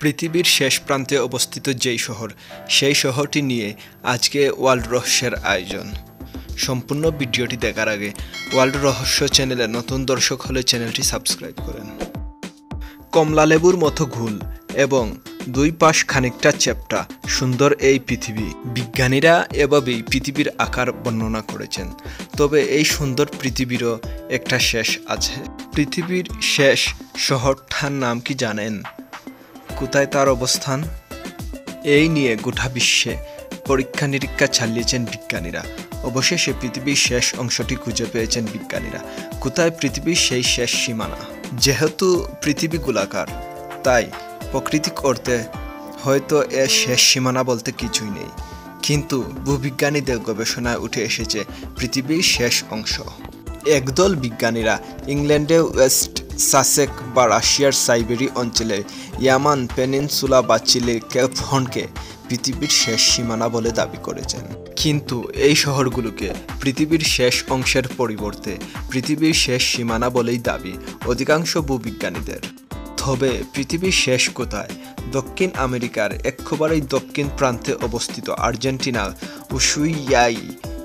পৃথিবীর শেষ প্রান্তে অবস্থিত যেই শহর, সেই শহরটি নিয়ে আজকে ওয়ার্ল্ড রহস্যের আয়োজন। সম্পূর্ণ ভিডিওটি দেখার আগে ওয়ার্ল্ড রহস্য চ্যানেলে নতুন দর্শক হলে চ্যানেলটি সাবস্ক্রাইব করেন। কমলালেবুর মতো ঘুল এবং দুই পাশ খানিকটা চ্যাপ্টা সুন্দর এই পৃথিবী। বিজ্ঞানীরা এভাবেই পৃথিবীর আকার বর্ণনা করেছেন। তবে এই সুন্দর পৃথিবীরও একটা শেষ আছে। পৃথিবীর শেষ শহরটার নাম কি জানেন? কোথায় তার অবস্থান? এই নিয়ে গোটা বিশ্বে পরীক্ষা নিরীক্ষা চালিয়েছেন বিজ্ঞানীরা। অবশেষে পৃথিবীর শেষ অংশটি খুঁজে পেয়েছেন বিজ্ঞানীরা। কোথায় পৃথিবীর সেই শেষ সীমানা? যেহেতু পৃথিবী গোলাকার, তাই প্রাকৃতিক অর্থে হয়তো এর শেষ সীমানা বলতে কিছুই নেই, কিন্তু ভূবিজ্ঞানীদের গবেষণায় উঠে এসেছে পৃথিবীর শেষ অংশ। একদল বিজ্ঞানীরা ইংল্যান্ডে ওয়েস্ট সাসেক বা রাশিয়ার সাইবেরি অঞ্চলে ইয়ামান পেনিনসুলা বা চিলির কেপ হর্নকে পৃথিবীর শেষ সীমানা বলে দাবি করেছেন। কিন্তু এই শহরগুলোকে পৃথিবীর শেষ অংশের পরিবর্তে পৃথিবীর শেষ সীমানা বলেই দাবি অধিকাংশ ভূবিজ্ঞানীদের। তবে পৃথিবীর শেষ কোথায়? দক্ষিণ আমেরিকার একেবারেই দক্ষিণ প্রান্তে অবস্থিত আর্জেন্টিনার উশুয়াই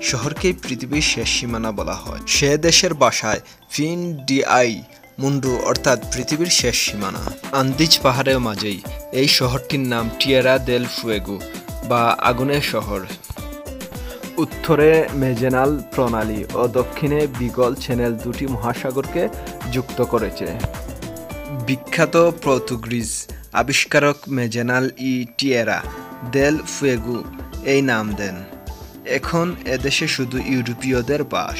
শহরকেই পৃথিবীর শেষ সীমানা বলা হয়। সে দেশের ভাষায় ফিন ডি আই মুন্ডু অর্থাৎ পৃথিবীর শেষ সীমানা। আন্দিজ পাহাড়ের মাঝেই এই শহরটির নাম টিয়েরা দেল ফুয়েগো বা আগুনের শহর। উত্তরে মেজেনাল প্রণালী ও দক্ষিণে বিগল চ্যানেল দুটি মহাসাগরকে যুক্ত করেছে। বিখ্যাত পর্তুগিজ আবিষ্কারক মেজেনাল টিয়েরা দেল ফুয়েগো এই নাম দেন। এখন এদেশে শুধু ইউরোপীয়দের বাস।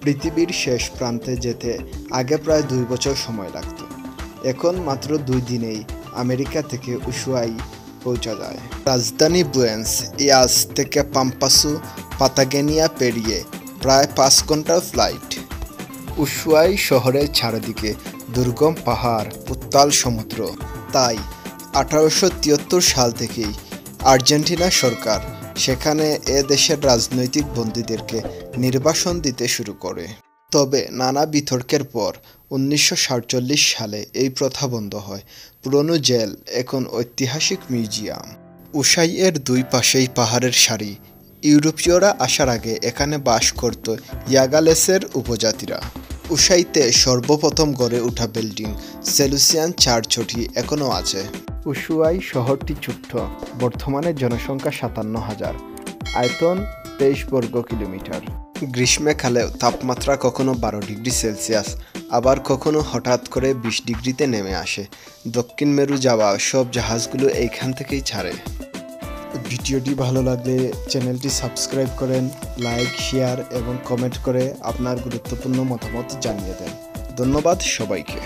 পৃথিবীর শেষ প্রান্তে যেতে আগে প্রায় 2 বছর সময় লাগত। এখন মাত্র 2 দিনেই আমেরিকা থেকে উশুয়াই পৌঁছা যায়। রাজধানী বুয়েন্স এয়ার্স থেকে পাম্পাসু পাতাগোনিয়া পেরিয়ে প্রায় 5 ঘন্টার ফ্লাইট। উশুয়াই শহরের চারিদিকে দুর্গম পাহাড়, উত্তাল সমুদ্র। তাই 1873 সাল থেকেই আর্জেন্টিনা সরকার সেখানে এ দেশের রাজনৈতিক বন্দীদেরকে নির্বাসন দিতে শুরু করে। তবে নানা বিতর্কের পর 1947 সালে এই প্রথা বন্ধ হয়। পুরনো জেল এখন ঐতিহাসিক মিউজিয়াম। উশুয়াইয়ের দুই পাশেই পাহাড়ের সারি। ইউরোপীয়রা আসার আগে এখানে বাস করত ইয়াগালেসের উপজাতিরা। উশুয়াইতে সর্বপ্রথম গড়ে ওঠা বিল্ডিং সেলুসিয়ান চার্চটি এখনও আছে। উশুয়াই শহরটি ছোট্ট, বর্তমানে জনসংখ্যা 57,000, আয়তন 23 বর্গ কিলোমিটার। গ্রীষ্মকালেও তাপমাত্রা কখনো 12 ডিগ্রি সেলসিয়াস, আবার কখনো হঠাৎ করে 20 ডিগ্রিতে নেমে আসে। দক্ষিণ মেরু যাওয়া সব জাহাজগুলো এইখান থেকেই ছাড়ে। ভিডিওটি ভালো লাগলে চ্যানেলটি সাবস্ক্রাইব করেন, লাইক, শেয়ার এবং কমেন্ট করে আপনার গুরুত্বপূর্ণ মতামত জানিয়ে দেন। ধন্যবাদ সবাইকে।